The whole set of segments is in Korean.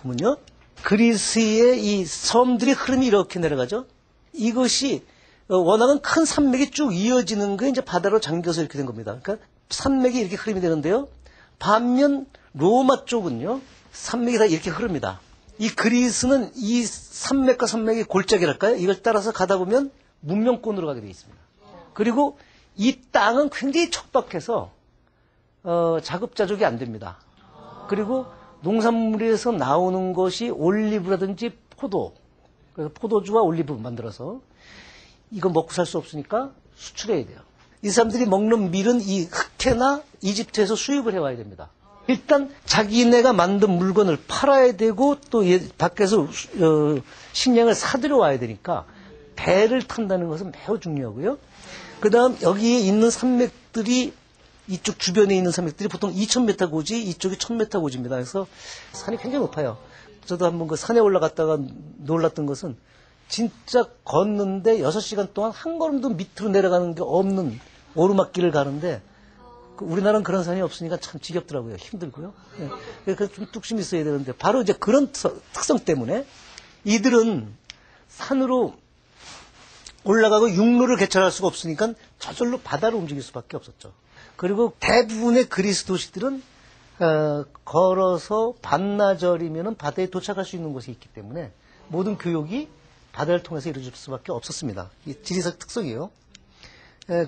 보면요. 그리스의 이 섬들이 흐름이 이렇게 내려가죠. 이것이 워낙은 큰 산맥이 쭉 이어지는 게 이제 바다로 잠겨서 이렇게 된 겁니다. 그러니까 산맥이 이렇게 흐름이 되는데요. 반면 로마 쪽은요. 산맥이 다 이렇게 흐릅니다. 이 그리스는 이 산맥과 산맥의 골짜기랄까요? 이걸 따라서 가다 보면 문명권으로 가게 되어 있습니다. 그리고 이 땅은 굉장히 척박해서 자급자족이 안 됩니다. 그리고 농산물에서 나오는 것이 올리브라든지 포도, 그래서 포도주와 올리브 만들어서 이거 먹고 살 수 없으니까 수출해야 돼요. 이 사람들이 먹는 밀은 이 흑해나 이집트에서 수입을 해와야 됩니다. 일단 자기네가 만든 물건을 팔아야 되고 또 밖에서 식량을 사들여 와야 되니까 배를 탄다는 것은 매우 중요하고요. 그 다음 여기에 있는 산맥들이 이쪽 주변에 있는 산맥들이 보통 2,000m 고지, 이쪽이 1,000m 고지입니다. 그래서 산이 굉장히 높아요. 저도 한번 그 산에 올라갔다가 놀랐던 것은 진짜 걷는데 6시간 동안 한 걸음도 밑으로 내려가는 게 없는 오르막길을 가는데 우리나라는 그런 산이 없으니까 참 지겹더라고요. 힘들고요. 네. 그래서 좀 뚝심이 있어야 되는데 바로 이제 그런 특성 때문에 이들은 산으로 올라가고 육로를 개척할 수가 없으니까 저절로 바다로 움직일 수밖에 없었죠. 그리고 대부분의 그리스 도시들은 걸어서 반나절이면 바다에 도착할 수 있는 곳이 있기 때문에 모든 교육이 바다를 통해서 이루어질 수밖에 없었습니다. 이 지리적 특성이에요.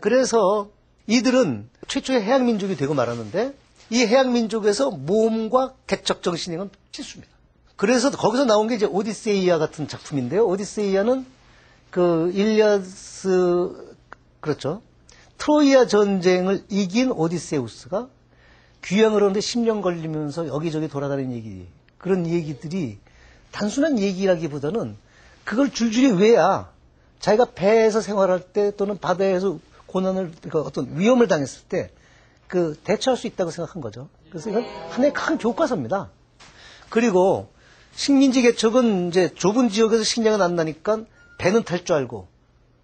그래서 이들은 최초의 해양민족이 되고 말았는데 이 해양민족에서 모험과 개척적 신행은 필수입니다. 그래서 거기서 나온 게 이제 오디세이아 같은 작품인데요. 오디세이아는 그 일리아스, 그렇죠. 트로이아 전쟁을 이긴 오디세우스가 귀향을 하는데 10년 걸리면서 여기저기 돌아다니는 얘기, 그런 얘기들이 단순한 얘기라기보다는 그걸 줄줄이 외야 자기가 배에서 생활할 때 또는 바다에서 고난을, 그러니까 어떤 위험을 당했을 때 그 대처할 수 있다고 생각한 거죠. 그래서 이건 하나의 큰 교과서입니다. 그리고 식민지 개척은 이제 좁은 지역에서 식량은 안 나니까 배는 탈 줄 알고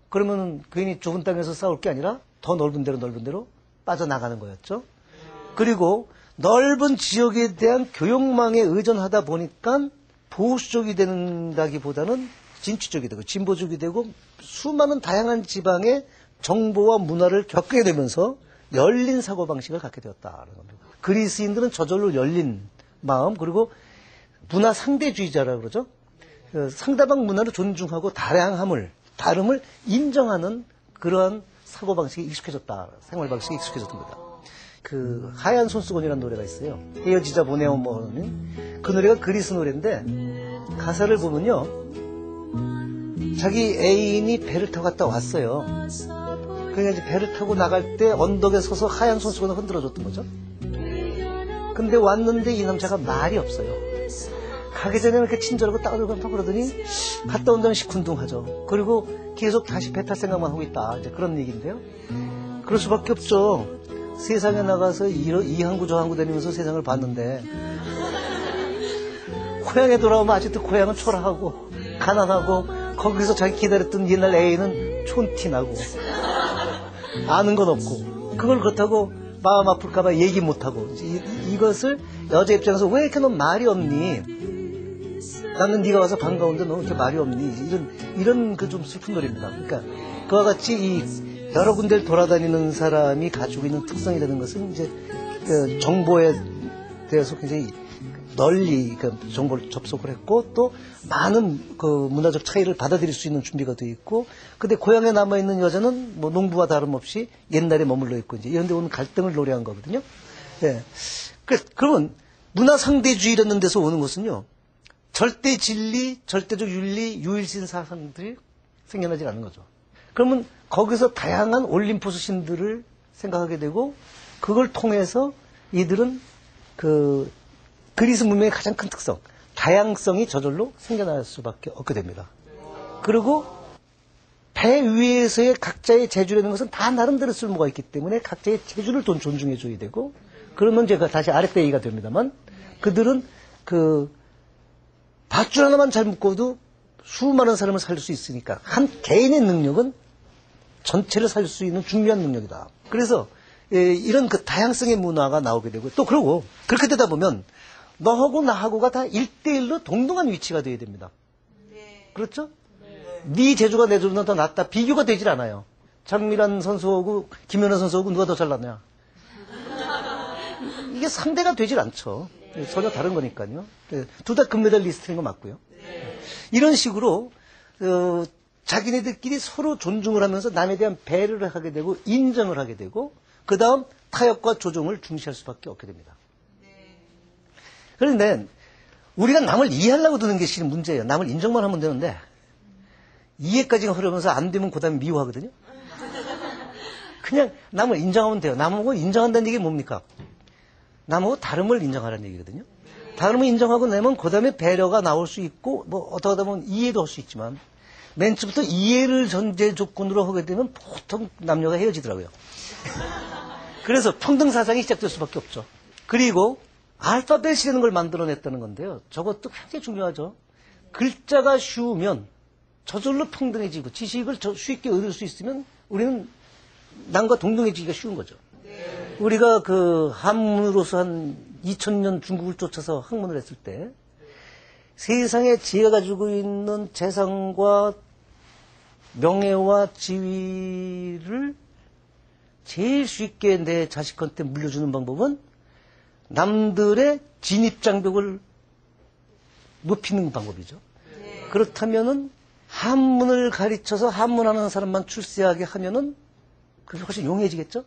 그러면 괜히 좁은 땅에서 싸울 게 아니라 더 넓은 데로 빠져나가는 거였죠. 그리고 넓은 지역에 대한 교역망에 의존하다 보니까 보수적이 된다기보다는 진취적이 되고 진보적이 되고 수많은 다양한 지방의 정보와 문화를 겪게 되면서 열린 사고방식을 갖게 되었다는 겁니다. 그리스인들은 저절로 열린 마음, 그리고 문화 상대주의자라고 그러죠. 상대방 문화를 존중하고 다름을 인정하는 그러한 사고방식이 익숙해졌다. 생활방식이 익숙해졌던 겁니다. 그 하얀 손수건이라는 노래가 있어요. 헤어지자 보내온 뭐는 그 노래가 그리스 노래인데 가사를 보면요. 자기 애인이 배를 타고 갔다 왔어요. 그러니까 이제 배를 타고 나갈 때 언덕에 서서 하얀 손수건을 흔들어줬던 거죠. 근데 왔는데 이 남자가 말이 없어요. 가기 전에 이렇게 친절하고 따뜻하고 그러더니 갔다 온다면 시큰둥하죠. 그리고 계속 다시 배 탈 생각만 하고 있다. 이제 그런 얘기인데요. 그럴 수밖에 없죠. 세상에 나가서 이 항구 저 항구 다니면서 세상을 봤는데 고향에 돌아오면 아직도 고향은 초라하고 가난하고 거기서 자기 기다렸던 옛날 애인은 촌티나고 아는 건 없고 그걸 그렇다고 마음 아플까봐 얘기 못하고 이것을 여자 입장에서 왜 이렇게 넌 말이 없니? 나는 네가 와서 반가운데 너 이렇게 말이 없니? 이런 그 좀 슬픈 노래입니다. 그러니까 그와 같이 이 여러 군데를 돌아다니는 사람이 가지고 있는 특성이라는 것은 이제 그 정보에 대해서 굉장히 널리 그 정보를 접속을 했고 또 많은 그 문화적 차이를 받아들일 수 있는 준비가 되어 있고 근데 고향에 남아 있는 여자는 뭐 농부와 다름없이 옛날에 머물러 있고 이제 이런 데 오는 갈등을 노래한 거거든요. 예. 그러면 문화 상대주의라는 데서 오는 것은요. 절대 진리, 절대적 윤리, 유일신 사상들이 생겨나지 않는 거죠. 그러면 거기서 다양한 올림포스 신들을 생각하게 되고 그걸 통해서 이들은 그 그리스 문명의 가장 큰 특성, 다양성이 저절로 생겨날 수밖에 없게 됩니다. 그리고 배 위에서의 각자의 재주라는 것은 다 나름대로 쓸모가 있기 때문에 각자의 재주를 존중해줘야 되고 그러면 제가 다시 아랫배 얘기가 됩니다만 그들은 그 밧줄 하나만 잘 묶어도 수많은 사람을 살릴 수 있으니까 한 개인의 능력은 전체를 살릴 수 있는 중요한 능력이다. 그래서 이런 그 다양성의 문화가 나오게 되고 또 그러고 그렇게 되다 보면 너하고 나하고가 다 1대1로 동등한 위치가 돼야 됩니다. 그렇죠? 네 재주가 내 재주보다 더 낫다. 비교가 되질 않아요. 장미란 선수하고 김연아 선수하고 누가 더 잘났냐. 이게 상대가 되질 않죠. 전혀 다른 거니까요. 둘 다 금메달 리스트인 거 맞고요. 이런 식으로 자기네들끼리 서로 존중을 하면서 남에 대한 배려를 하게 되고 인정을 하게 되고 그 다음 타협과 조정을 중시할 수밖에 없게 됩니다. 그런데 우리가 남을 이해하려고 드는 게 실은 문제예요. 남을 인정만 하면 되는데 이해까지가 흐르면서 안 되면 그 다음에 미워하거든요. 그냥 남을 인정하면 돼요. 남하고 인정한다는 얘기 뭡니까? 남하고 다름을 인정하라는 얘기거든요. 다름을 인정하고 나면 그 다음에 배려가 나올 수 있고 뭐 어떠하다 보면 이해도 할 수 있지만 맨 처음부터 이해를 전제 조건으로 하게 되면 보통 남녀가 헤어지더라고요. 그래서 평등 사상이 시작될 수밖에 없죠. 그리고 알파벳이라는 걸 만들어냈다는 건데요. 저것도 굉장히 중요하죠. 글자가 쉬우면 저절로 평등해지고 지식을 쉽게 얻을 수 있으면 우리는 남과 동등해지기가 쉬운 거죠. 우리가 그 한문으로서 한 2000년 중국을 쫓아서 학문을 했을 때 세상에 지혜가 가지고 있는 재산과 명예와 지위를 제일 쉽게 내 자식한테 물려주는 방법은 남들의 진입장벽을 높이는 방법이죠. 그렇다면은 한문을 가르쳐서 한문하는 사람만 출세하게 하면은 그게 훨씬 용이해지겠죠?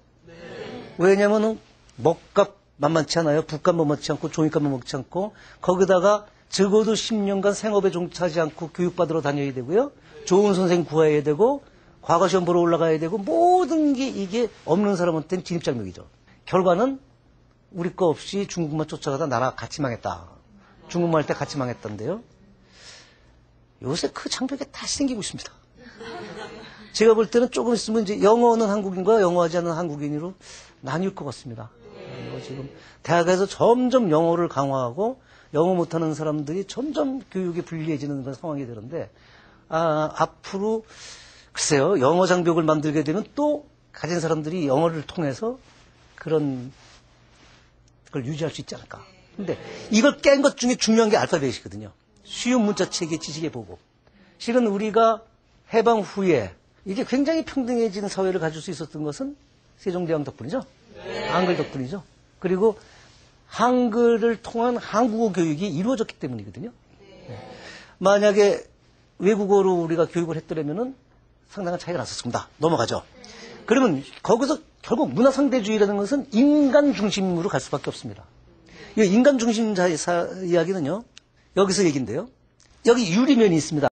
왜냐면은 먹값 만만치 않아요. 국값 만만치 않고 종이값 만만치 않고 거기다가 적어도 10년간 생업에 종사하지 않고 교육받으러 다녀야 되고요. 좋은 선생님 구해야 되고 과거시험 보러 올라가야 되고 모든 게 이게 없는 사람한테는 진입장벽이죠. 결과는 우리 거 없이 중국만 쫓아가다 나라 같이 망했다. 중국만 할 때 같이 망했던데요. 요새 그 장벽이 다시 생기고 있습니다. 제가 볼 때는 조금 있으면 이제 영어하는 한국인과 영어하지 않는 한국인으로 나뉠 것 같습니다. 지금 대학에서 점점 영어를 강화하고 영어 못하는 사람들이 점점 교육에 불리해지는 그런 상황이 되는데 앞으로 글쎄요 영어 장벽을 만들게 되면 또 가진 사람들이 영어를 통해서 그런 걸 유지할 수 있지 않을까. 근데 이걸 깬 것 중에 중요한 게 알파벳이거든요. 쉬운 문자체계 지식의 보고. 실은 우리가 해방 후에 이게 굉장히 평등해진 사회를 가질 수 있었던 것은 세종대왕 덕분이죠. 한글 덕분이죠. 그리고 한글을 통한 한국어 교육이 이루어졌기 때문이거든요. 만약에 외국어로 우리가 교육을 했더라면은 상당한 차이가 났었습니다. 넘어가죠. 그러면 거기서 결국 문화상대주의라는 것은 인간 중심으로 갈 수밖에 없습니다. 이 인간 중심 이야기는요. 여기서 얘기인데요. 여기 유리면이 있습니다.